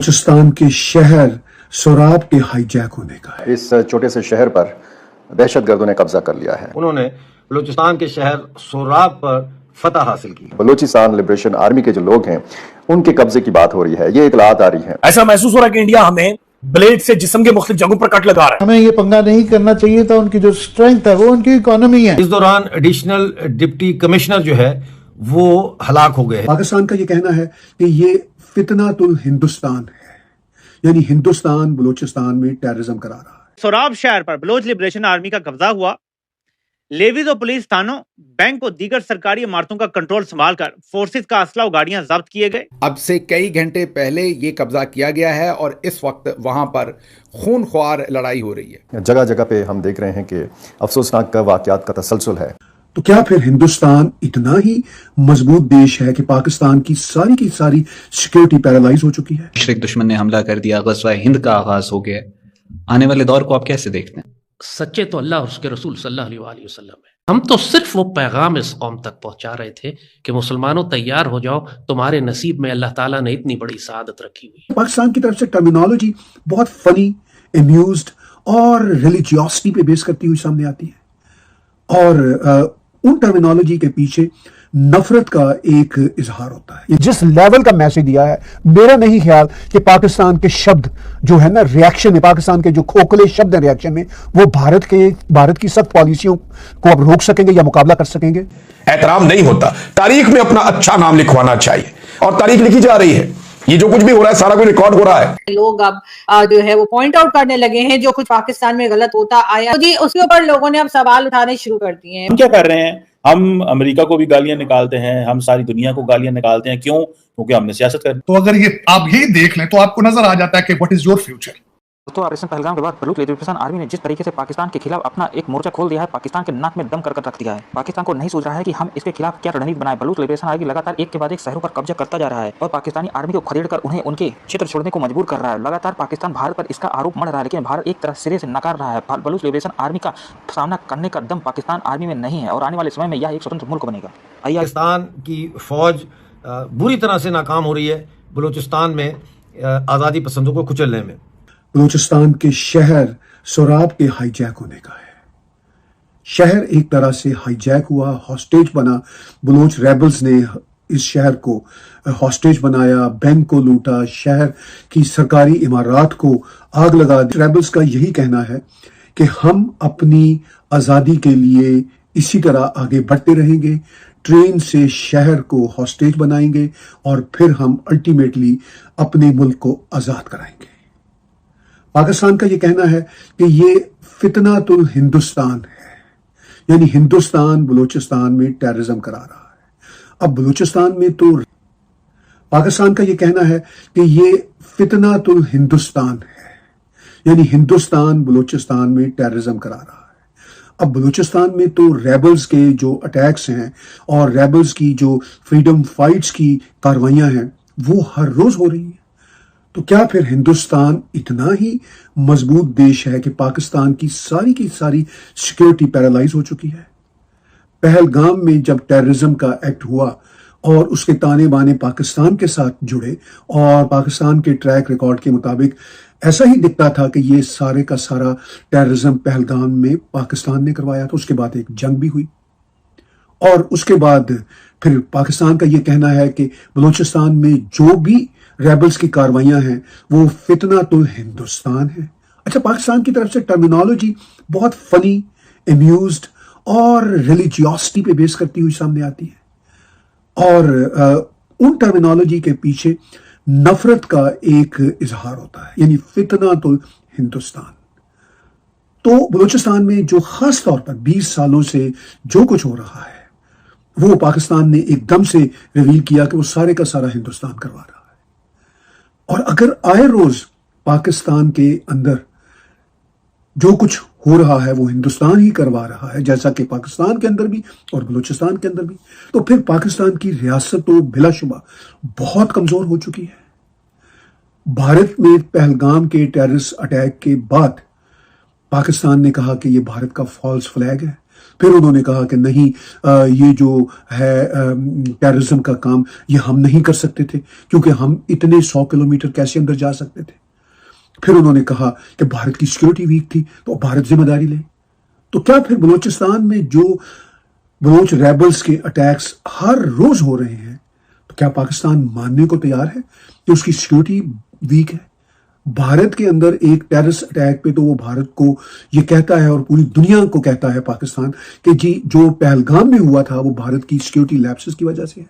बलूचिस्तान के शहर सोराब के हाईजैक होने का है। इस छोटे से शहर पर दहशतगर्दों ने कब्जा कर लिया है। उन्होंने बलूचिस्तान के शहर सोराब पर फतह हासिल की। बलूचिस्तान लिबरेशन आर्मी के जो लोग हैं उनके कब्जे की बात हो रही है, ये इतलात आ रही है। ऐसा महसूस हो रहा है कि इंडिया हमें ब्लेड से जिस्म के मुख्तलिफ जगहों पर कट लगा रहा है। हमें ये पंगा नहीं करना चाहिए था। उनकी जो स्ट्रेंथ है वो उनकी इकोनॉमी है। इस दौरान एडिशनल डिप्टी कमिश्नर जो है वो हलाक हो गए। पाकिस्तान का ये कहना है कि ये फितनातुल हिंदुस्तान है, यानी हिंदुस्तान बलूचिस्तान में टेररिज्म करा रहा है। सोराब शहर पर बलोच लिबरेशन आर्मी का कब्जा हुआ। लेवीज और पुलिस थानों, बैंक और दीगर सरकारी इमारतों का कंट्रोल संभाल कर फोर्सेज का असला और गाड़ियां जब्त किए गए। अब से कई घंटे पहले ये कब्जा किया गया है और इस वक्त वहां पर खूनख्वार लड़ाई हो रही है। जगह जगह पे हम देख रहे हैं कि अफसोसनाक वाकयात का तसलसल है। तो क्या फिर हिंदुस्तान इतना ही मजबूत देश है कि पाकिस्तान की सारी सिक्योरिटी पैरालाइज हो चुकी है? मुशरिक दुश्मन ने हमला कर दिया, ग़ज़वा हिंद का आगाज हो गया। आने वाले दौर को आप कैसे देखते हैं? सच्चे तो अल्लाह और उसके रसूल सल्लल्लाहु अलैहि वसल्लम है। हम तो सिर्फ वो पैगाम इस कौम तक पहुंचा रहे थे कि मुसलमानों तैयार हो जाओ, तुम्हारे नसीब में अल्लाह ताला ने इतनी बड़ी सआदत रखी हुई है। पाकिस्तान की तरफ से टर्मिनोलॉजी बहुत फनी, एम्यूज्ड और रिलीजियोसिटी पे बेस करती हुई सामने आती है, और उन टर्मिनोलॉजी के पीछे नफरत का एक इजहार होता है। जिस लेवल का मैसेज दिया है, मेरा नहीं ख्याल कि पाकिस्तान के शब्द जो है ना रिएक्शन में, पाकिस्तान के जो खोखले शब्द है रिएक्शन में, वो भारत की सख्त पॉलिसियों को अब रोक सकेंगे या मुकाबला कर सकेंगे। एहतराम नहीं होता। तारीख में अपना अच्छा नाम लिखवाना चाहिए और तारीख लिखी जा रही है। ये जो कुछ भी हो रहा है सारा कुछ रिकॉर्ड हो रहा है। लोग अब जो है वो पॉइंट आउट करने लगे हैं जो कुछ पाकिस्तान में गलत होता आया, तो जी उसके ऊपर लोगों ने अब सवाल उठाने शुरू कर दिए हैं। हम क्या कर रहे हैं? हम अमेरिका को भी गालियां निकालते हैं, हम सारी दुनिया को गालियां निकालते हैं। क्यों? क्योंकि हमने सियासत कर। तो अगर ये आप यही देख लें तो आपको नजर आ जाता है कि व्हाट इज योर फ्यूचर। तो ऑपरेशन पहलगाम के बाद बलूच लिबरेशन आर्मी ने जिस तरीके से पाकिस्तान के खिलाफ अपना एक मोर्चा खोल दिया है, पाकिस्तान के नाक में दम कर रख दिया है। पाकिस्तान को नहीं सोच रहा है कि हम इसके खिलाफ क्या रणनीति बनाए। बलूच लिबरेशन आर्मी लगातार एक के बाद एक शहरों पर कब्जा करता जा रहा है और पाकिस्तानी आर्मी को खदेड़ कर उन्हें उनके क्षेत्र छोड़ने को मजबूर कर रहा है। लगातार पाकिस्तान भारत पर इसका आरोप मढ़ रहा है, लेकिन भारत एक तरह सिरे से नकार रहा है। बलूच लिबरेशन आर्मी का सामना करने का दम पाकिस्तान आर्मी में नहीं है और आने वाले समय में यह एक स्वतंत्र मुल्क बनेगा। पाकिस्तान की फौज बुरी तरह से नाकाम हो रही है बलूचिस्तान में आज़ादी पसंदों को कुचलने में। बलूचिस्तान के शहर सोराब के हाईजैक होने का है। शहर एक तरह से हाईजैक हुआ, हॉस्टेज बना। बलूच रेबल्स ने इस शहर को हॉस्टेज बनाया, बैंक को लूटा, शहर की सरकारी इमारत को आग लगा दी। रेबल्स का यही कहना है कि हम अपनी आज़ादी के लिए इसी तरह आगे बढ़ते रहेंगे, ट्रेन से शहर को हॉस्टेज बनाएंगे और फिर हम अल्टीमेटली अपने मुल्क को आज़ाद कराएंगे। पाकिस्तान का ये कहना है कि ये फितनातुल हिंदुस्तान है, यानी हिंदुस्तान बलूचिस्तान में टेररिज्म करा रहा है। अब बलूचिस्तान में तो पाकिस्तान का ये कहना है कि ये फितनातुल हिंदुस्तान है, यानी हिंदुस्तान बलूचिस्तान में टेररिज्म करा रहा है। अब बलूचिस्तान में तो रेबल्स के जो अटैक्स हैं और रेबल्स की जो फ्रीडम फाइट्स की कार्रवाइयां हैं वो हर रोज हो रही हैं। तो क्या फिर हिंदुस्तान इतना ही मजबूत देश है कि पाकिस्तान की सारी सिक्योरिटी पैरालाइज हो चुकी है? पहलगाम में जब टेररिज्म का एक्ट हुआ और उसके ताने बाने पाकिस्तान के साथ जुड़े और पाकिस्तान के ट्रैक रिकॉर्ड के मुताबिक ऐसा ही दिखता था कि ये सारे का सारा टेररिज्म पहलगाम में पाकिस्तान ने करवाया था। उसके बाद एक जंग भी हुई और उसके बाद फिर पाकिस्तान का ये कहना है कि बलूचिस्तान में जो भी रेबल्स की कार्रवाइयां हैं वो फितना तो हिंदुस्तान है। अच्छा, पाकिस्तान की तरफ से टर्मिनोलॉजी बहुत फनी, एम्यूज्ड और रिलीजियोसिटी पे बेस करती हुई सामने आती है, और उन टर्मिनोलॉजी के पीछे नफरत का एक इजहार होता है, यानी फितना तो हिंदुस्तान। तो बलूचिस्तान में जो खास तौर पर 20 सालों से जो कुछ हो रहा है वो पाकिस्तान ने एकदम से रिवील किया कि वो सारे का सारा हिंदुस्तान करवा रहा है। और अगर आए रोज पाकिस्तान के अंदर जो कुछ हो रहा है वो हिंदुस्तान ही करवा रहा है, जैसा कि पाकिस्तान के अंदर भी और बलूचिस्तान के अंदर भी, तो फिर पाकिस्तान की रियासत तो बिलाशुबा बहुत कमजोर हो चुकी है। भारत में पहलगाम के टेररिस्ट अटैक के बाद पाकिस्तान ने कहा कि ये भारत का फॉल्स फ्लैग है پھر انہوں نے کہا کہ نہیں یہ جو ہے ٹیررزم کا کام یہ ہم نہیں کر سکتے تھے کیونکہ ہم اتنے 100 کلومیٹر کیسے اندر جا سکتے تھے. پھر انہوں نے کہا کہ بھارت کی سیکورٹی ویک تھی تو بھارت ذمہ داری لے. تو کیا پھر بلوچستان میں جو بلوچ ریبلز کے اٹیکس ہر روز ہو رہے ہیں تو کیا پاکستان ماننے کو تیار ہے کہ اس کی سیکورٹی ویک ہے؟ بھارت کے اندر ایک ٹیررسٹ اٹیک پہ تو وہ بھارت کو یہ کہتا ہے اور پوری دنیا کو کہتا ہے پاکستان کہ جی جو پہلگام میں ہوا تھا وہ بھارت کی سیکورٹی لیپسز کی وجہ سے ہے.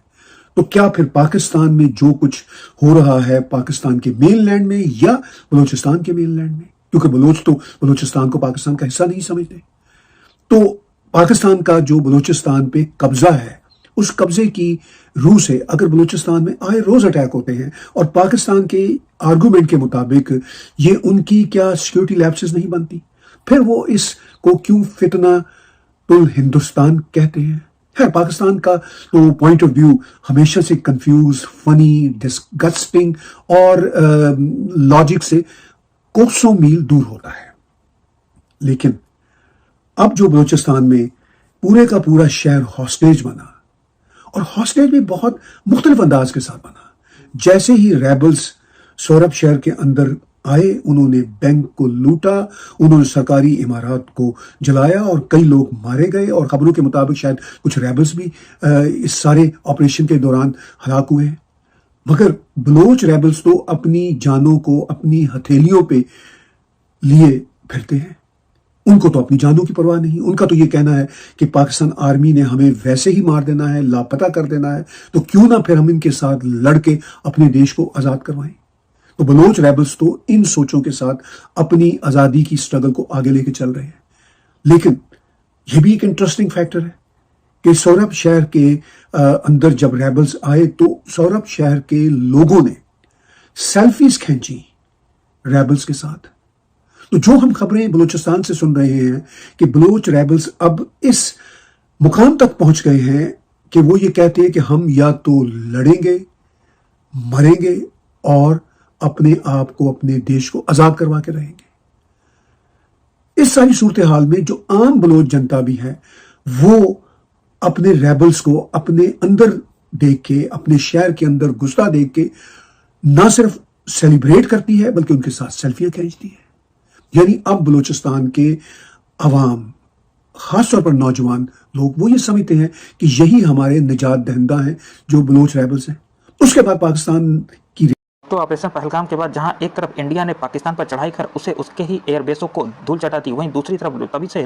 تو کیا پھر پاکستان میں جو کچھ ہو رہا ہے پاکستان کے مین لینڈ میں یا بلوچستان کے مین لینڈ میں، کیونکہ بلوچ تو بلوچستان کو پاکستان کا حصہ نہیں سمجھتے، تو پاکستان کا جو بلوچستان پہ قبضہ ہے اس قبضے کی روح سے اگر بلوچستان میں آئے روز اٹیک ہوتے ہیں اور پاکستان کے آرگومنٹ کے مطابق یہ ان کی کیا سیکورٹی لیپسز نہیں بنتی، پھر وہ اس کو کیوں فتنہ ہندوستان کہتے ہیں؟ ہے پاکستان کا تو پوائنٹ آف ویو ہمیشہ سے کنفیوز، فنی، ڈسگسٹنگ اور لاجک سے کوسوں میل دور ہوتا ہے. لیکن اب جو بلوچستان میں پورے کا پورا شہر ہاسٹیج بنا، اور ہاسٹیج بھی بہت مختلف انداز کے ساتھ بنا. جیسے ہی ریبلز سورب شہر کے اندر آئے انہوں نے بینک کو لوٹا، انہوں نے سرکاری عمارات کو جلایا اور کئی لوگ مارے گئے، اور خبروں کے مطابق شاید کچھ ریبلز بھی اس سارے آپریشن کے دوران ہلاک ہوئے ہیں. مگر بلوچ ریبلز تو اپنی جانوں کو اپنی ہتھیلیوں پہ لیے پھرتے ہیں، ان کو تو اپنی جانوں کی پرواہ نہیں. ان کا تو یہ کہنا ہے کہ پاکستان آرمی نے ہمیں ویسے ہی مار دینا ہے، لاپتہ کر دینا ہے، تو کیوں نہ پھر ہم ان کے ساتھ لڑ کے اپنے دیش کو آزاد کروائیں. تو بلوچ ریبلز تو ان سوچوں کے ساتھ اپنی آزادی کی سٹرگل کو آگے لے کے چل رہے ہیں. لیکن یہ بھی ایک انٹرسٹنگ فیکٹر ہے کہ سورب شہر کے اندر جب ریبلز آئے تو سورب شہر کے لوگوں نے سیلفیز کھینچی ریبلز کے ساتھ. تو جو ہم خبریں بلوچستان سے سن رہے ہیں کہ بلوچ ریبلز اب اس مقام تک پہنچ گئے ہیں کہ وہ یہ کہتے ہیں کہ ہم یا تو لڑیں گے، مریں گے اور اپنے آپ کو اپنے دیش کو آزاد کروا کے رہیں گے. اس ساری صورتحال میں جو عام بلوچ جنتا بھی ہے وہ اپنے ریبلز کو اپنے اندر دیکھ کے، اپنے شہر کے اندر گھستا دیکھ کے نہ صرف سیلیبریٹ کرتی ہے بلکہ ان کے ساتھ سیلفیاں کھینچتی ہے. یعنی اب بلوچستان کے عوام، خاص طور پر نوجوان لوگ، وہ یہ سمجھتے ہیں کہ یہی ہمارے نجات دہندہ ہیں جو بلوچ ریبلز ہیں. اس کے بعد پاکستان کی تو آپریشن پہلگام کے بعد جहां ایک طرف انڈیا نے پاکستان پر چڑھائی کر اسے اس کے ہی ایئر بیسوں کو دھول چٹا دی، وہیں دوسری طرف تبھی سے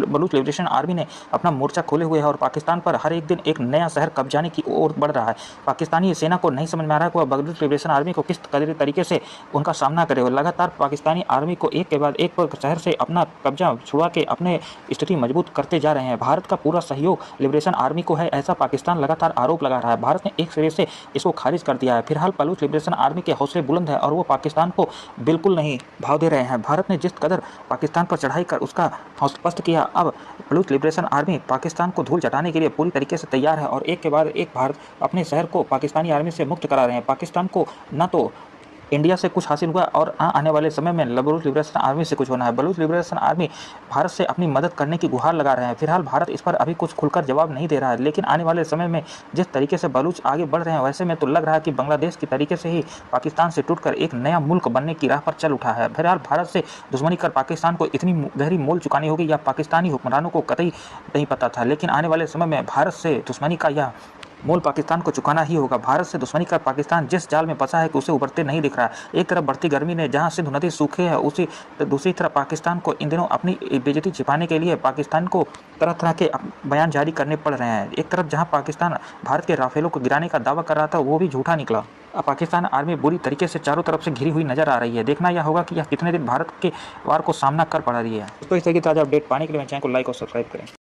بلوچ لبریشن آرمی نے اپنا مورچہ کھولے ہوئے ہے اور پاکستان پر ہر ایک دن ایک نیا شہر قبضانے کی اور بڑھ رہا ہے. پاکستانی سینا کو نہیں سمجھ میں آ رہا ہے کہ وہ بلوچ لبریشن آرمی کو کس طریقے سے ان کا سامنا کرے. اور لگاتار پاکستانی آرمی کو ایک کے بعد ایک شہر سے اپنا قبضہ چھڑوا کے اپنے استھتی مضبوط کرتے جا رہے ہیں. بھارت کا پورا سہیوگ لبریشن آرمی کو ہے، ایسا پاکستان لگاتار آروپ لگا رہا ہے. بھارت نے ایک سرے سے اس کو خارج کر دیا ہے. فی الحال بلوچ لبریشن آرمی کے حوصلے بلند ہے اور وہ پاکستان کو بالکل نہیں بھاؤ دے رہے ہیں. بھارت نے جس قدر پاکستان پر چڑھائی کر اس کا حوصلہ پست کیا، اب بلوچ لبریشن آرمی پاکستان کو دھول چٹانے کے لیے پوری طریقے سے تیار ہے اور ایک کے بعد ایک بھارت اپنے شہر کو پاکستانی آرمی سے مکت کرا رہے ہیں. پاکستان کو نہ تو انڈیا سے کچھ حاصل ہوا اور آنے والے سمے میں بلوچ لبریشن آرمی سے کچھ ہونا ہے. بلوچ لبریشن آرمی بھارت سے اپنی مدد کرنے کی گہار لگا رہے ہیں. فی الحال بھارت اس پر ابھی کچھ کھل کر جواب نہیں دے رہا ہے، لیکن آنے والے سمے میں جس طریقے سے بلوچ آگے بڑھ رہے ہیں ویسے میں تو لگ رہا ہے کہ بنگلہ دیش کی طریقے سے ہی پاکستان سے ٹوٹ کر ایک نیا ملک بننے کی راہ پر چل اٹھا ہے. فی الحال بھارت سے دشمنی کر پاکستان کو اتنی گہری مول چکانی ہوگی یا پاکستانی حکمرانوں کو قطعی نہیں پتا تھا، لیکن آنے والے سمے میں بھارت سے دشمنی کا یہ مول پاکستان کو چکانا ہی ہوگا. بھارت سے دشمنی کر پاکستان جس جال میں پھنسا ہے کہ اسے ابھرتے نہیں دکھ رہا ہے. ایک طرف بڑھتی گرمی نے جہاں سندھ ندی سوکھے ہے، اسی دوسری طرف پاکستان کو ان دنوں اپنی بے عزتی چھپانے کے لیے پاکستان کو طرح طرح کے بیان جاری کرنے پڑ رہے ہیں. ایک طرف جہاں پاکستان بھارت کے رافیلوں کو گرانے کا دعویٰ کر رہا تھا وہ بھی جھوٹا نکلا. اب پاکستان آرمی بری طریقے سے چاروں طرف سے گھری ہوئی نظر آ رہی ہے. دیکھنا یہ ہوگا کہ یہ کتنے دن بھارت کے وار کو سامنا کر پا رہی ہے. اس طرح کی تازہ اپڈیٹ پانے کے لیے چینل کو لائک اور سبسکرائب کریں.